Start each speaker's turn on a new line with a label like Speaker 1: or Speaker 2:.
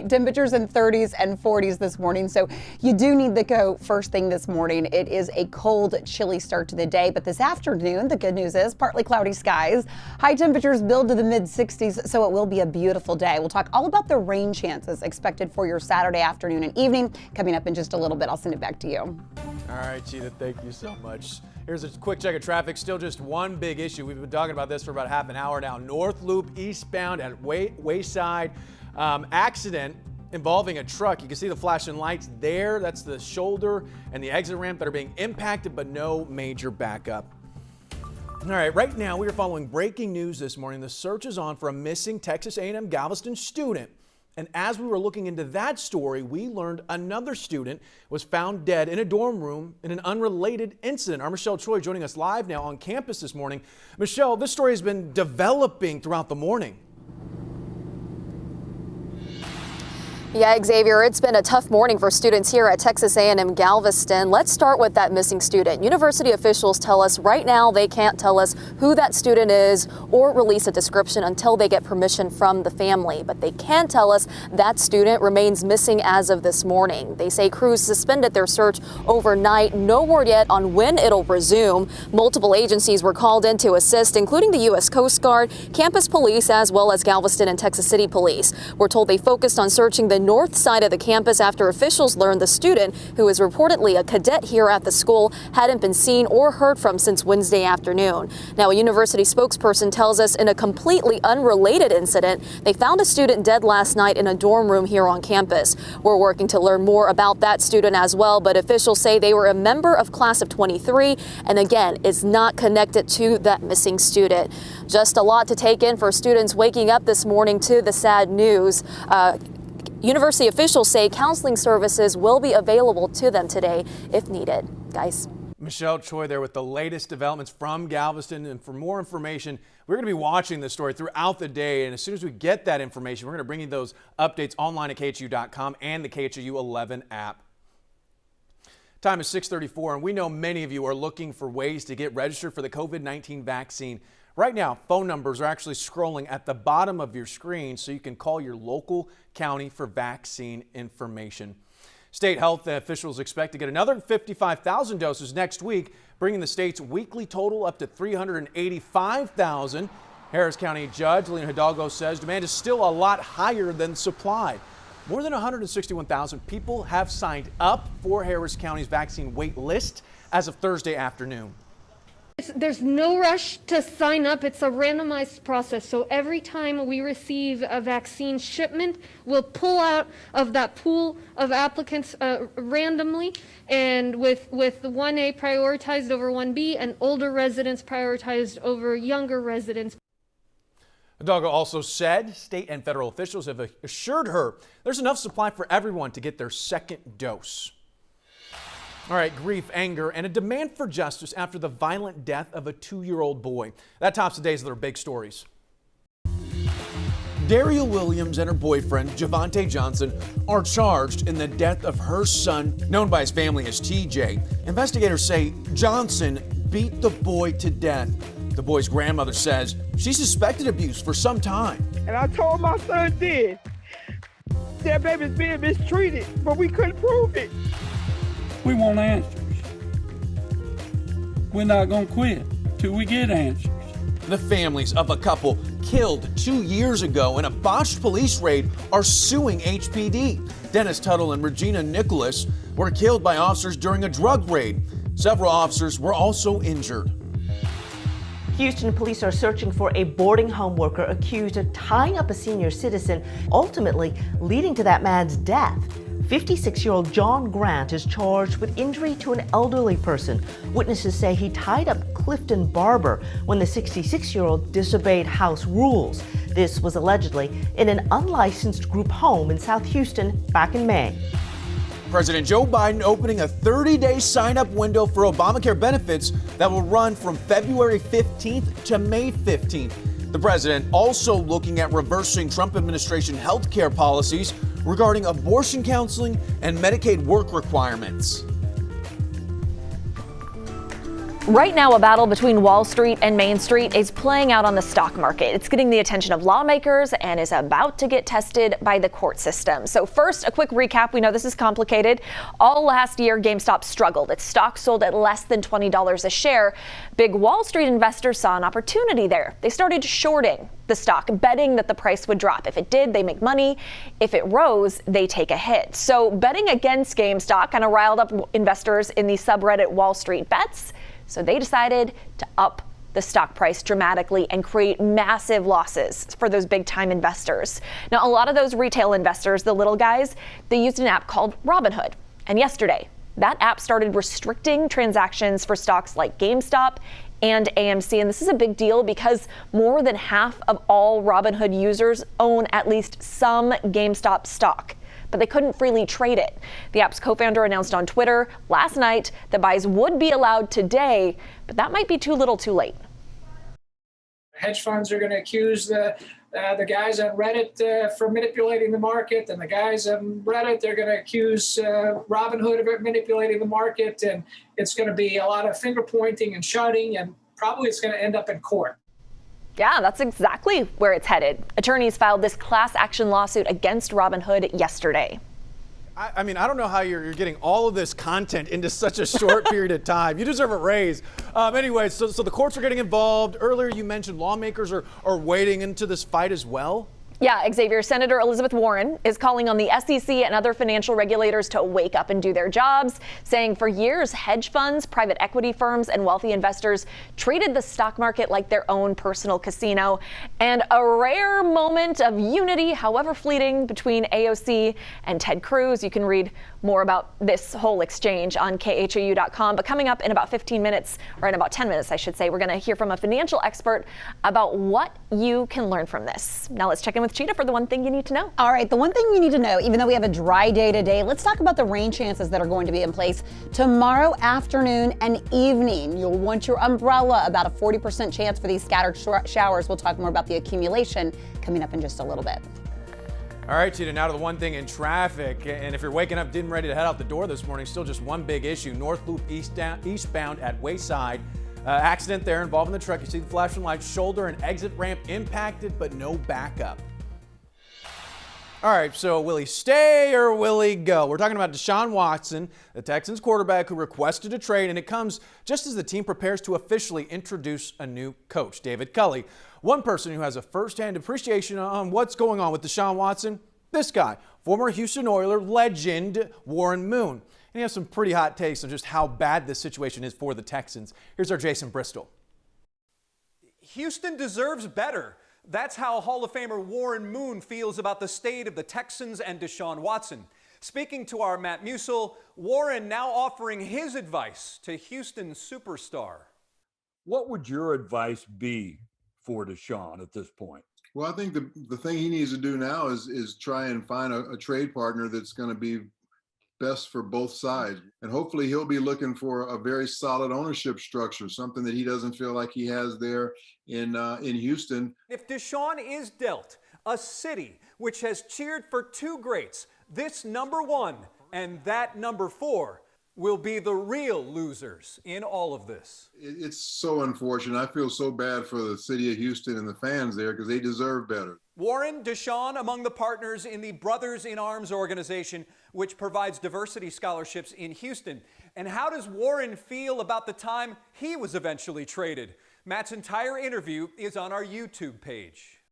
Speaker 1: Temperatures in 30s and 40s this morning, so you do need the coat first thing this morning. It is a cold, chilly start to the day, but this afternoon, the good news is partly cloudy skies. High temperatures build to the mid-60s, so it will be a beautiful day. We'll talk all about the rain chances expected for your Saturday afternoon and evening coming up in just a little bit. I'll send it back to you.
Speaker 2: All right, Cheetah, thank you so much. Here's a quick check of traffic. Still just one big issue. We've been talking about this for about half an hour now. North Loop eastbound at Wayside. Accident involving a truck. You can see the flashing lights there. That's the shoulder and the exit ramp that are being impacted, but no major backup. All right, right now we are following breaking news this morning. The search is on for a missing Texas A&M Galveston student. And as we were looking into that story, we learned another student was found dead in a dorm room in an unrelated incident. Our Michelle Choi joining us live now on campus this morning. Michelle, this story has been developing throughout the morning.
Speaker 3: Yeah, Xavier, it's been a tough morning for students here at Texas A&M Galveston. Let's start with that missing student. University officials tell us right now they can't tell us who that student is or release a description until they get permission from the family. But they can tell us that student remains missing as of this morning. They say crews suspended their search overnight. No word yet on when it'll resume. Multiple agencies were called in to assist, including the U.S. Coast Guard, campus police, as well as Galveston and Texas City Police. We're told they focused on searching the north side of the campus after officials learned the student, who is reportedly a cadet here at the school, hadn't been seen or heard from since Wednesday afternoon. Now, a university spokesperson tells us in a completely unrelated incident, they found a student dead last night in a dorm room here on campus. We're working to learn more about that student as well, but officials say they were a member of class of 23 and again is not connected to that missing student. Just a lot to take in for students waking up this morning to the sad news. University officials say counseling services will be available to them today if needed. Guys.
Speaker 2: Michelle Choi there with the latest developments from Galveston. And for more information, we're going to be watching this story throughout the day. And as soon as we get that information, we're going to bring you those updates online at KHU.com and the KHU 11 app. Time is 6:34, and we know many of you are looking for ways to get registered for the COVID-19 vaccine. Right now, phone numbers are actually scrolling at the bottom of your screen so you can call your local county for vaccine information. State health officials expect to get another 55,000 doses next week, bringing the state's weekly total up to 385,000. Harris County Judge Lena Hidalgo says demand is still a lot higher than supply. More than 161,000 people have signed up for Harris County's vaccine wait list as of Thursday afternoon.
Speaker 4: There's no rush to sign up. It's a randomized process. So every time we receive a vaccine shipment, we'll pull out of that pool of applicants randomly, and with 1A prioritized over 1B and older residents prioritized over younger residents.
Speaker 2: Hidalgo also said state and federal officials have assured her there's enough supply for everyone to get their second dose. All right, grief, anger, and a demand for justice after the violent death of a 2-year-old boy. That tops the days of their big stories. Daria Williams and her boyfriend, Javante Johnson, are charged in the death of her son, known by his family as TJ. Investigators say Johnson beat the boy to death. The boy's grandmother says she suspected abuse for some time.
Speaker 5: And I told my son then, that baby's being mistreated, but we couldn't prove it.
Speaker 6: We want answers. We're not going to quit till we get answers.
Speaker 2: The families of a couple killed 2 years ago in a botched police raid are suing HPD. Dennis Tuttle and Regina Nicholas were killed by officers during a drug raid. Several officers were also injured.
Speaker 7: Houston police are searching for a boarding home worker accused of tying up a senior citizen, ultimately leading to that man's death. 56-year-old John Grant is charged with injury to an elderly person. Witnesses say he tied up Clifton Barber when the 66-year-old disobeyed house rules. This was allegedly in an unlicensed group home in South Houston back in May.
Speaker 2: President Joe Biden opening a 30-day sign-up window for Obamacare benefits that will run from February 15th to May 15th. The president also looking at reversing Trump administration health care policies regarding abortion counseling and Medicaid work requirements.
Speaker 3: Right now, a battle between Wall Street and Main Street is playing out on the stock market. It's getting the attention of lawmakers and is about to get tested by the court system. So first, a quick recap. We know this is complicated. All last year, GameStop struggled. Its stock sold at less than $20 a share. Big Wall Street investors saw an opportunity there. They started shorting the stock, betting that the price would drop. If it did, they make money. If it rose, they take a hit. So betting against GameStop kind of riled up investors in the subreddit Wall Street Bets. So they decided to up the stock price dramatically and create massive losses for those big time investors. Now, a lot of those retail investors, the little guys, they used an app called Robinhood. And yesterday, that app started restricting transactions for stocks like GameStop and AMC. And this is a big deal because more than half of all Robinhood users own at least some GameStop stock, but they couldn't freely trade it. The app's co-founder announced on Twitter last night that buys would be allowed today, but that might be too little too late.
Speaker 8: Hedge funds are going to accuse the guys on Reddit for manipulating the market, and the guys on Reddit, they're going to accuse Robinhood of manipulating the market, and it's going to be a lot of finger pointing and shouting, and probably it's going to end up in court.
Speaker 3: Yeah, that's exactly where it's headed. Attorneys filed this class action lawsuit against Robinhood yesterday.
Speaker 2: I mean, I don't know how you're getting all of this content into such a short period of time. You deserve a raise. Anyway, so the courts are getting involved. Earlier you mentioned lawmakers are wading into this fight as well.
Speaker 3: Yeah, Xavier, Senator Elizabeth Warren is calling on the SEC and other financial regulators to wake up and do their jobs, saying for years, hedge funds, private equity firms, and wealthy investors treated the stock market like their own personal casino. And a rare moment of unity, however fleeting, between AOC and Ted Cruz. You can read more about this whole exchange on khou.com. But coming up in about 15 minutes, or in about 10 minutes, I should say, we're going to hear from a financial expert about what you can learn from this. Now let's check in with Cheetah for the one thing you need to know.
Speaker 1: All right, the one thing you need to know, even though we have a dry day today, let's talk about the rain chances that are going to be in place tomorrow afternoon and evening. You'll want your umbrella, about a 40% chance for these scattered showers. We'll talk more about the accumulation coming up in just a little bit.
Speaker 2: All right, Cheetah, now to the one thing in traffic. And if you're waking up, getting ready to head out the door this morning, still just one big issue. North Loop eastbound at Wayside. Accident there involving the truck. You see the flashing lights, shoulder and exit ramp impacted, but no backup. All right, so will he stay or will he go? We're talking about Deshaun Watson, the Texans quarterback who requested a trade, and it comes just as the team prepares to officially introduce a new coach, David Culley. One person who has a firsthand appreciation on what's going on with Deshaun Watson, this guy, former Houston Oiler legend Warren Moon. And he has some pretty hot takes on just how bad this situation is for the Texans. Here's our Jason Bristol.
Speaker 9: Houston deserves better. That's how Hall of Famer Warren Moon feels about the state of the Texans and Deshaun Watson. Speaking to our Matt Musil, Warren now offering his advice to Houston superstar.
Speaker 10: What would your advice be for Deshaun at this point?
Speaker 11: Well, I think the thing he needs to do now is try and find a trade partner that's going to be best for both sides. And hopefully he'll be looking for a very solid ownership structure, something that he doesn't feel like he has there in Houston.
Speaker 9: If Deshaun is dealt a city which has cheered for two greats, this number one and that number four will be the real losers in all of this.
Speaker 11: It's so unfortunate. I feel so bad for the city of Houston and the fans there because they deserve better.
Speaker 9: Warren, Deshaun among the partners in the Brothers in Arms organization, which provides diversity scholarships in Houston. And how does Warren feel about the time he was eventually traded? Matt's entire interview is on our YouTube page.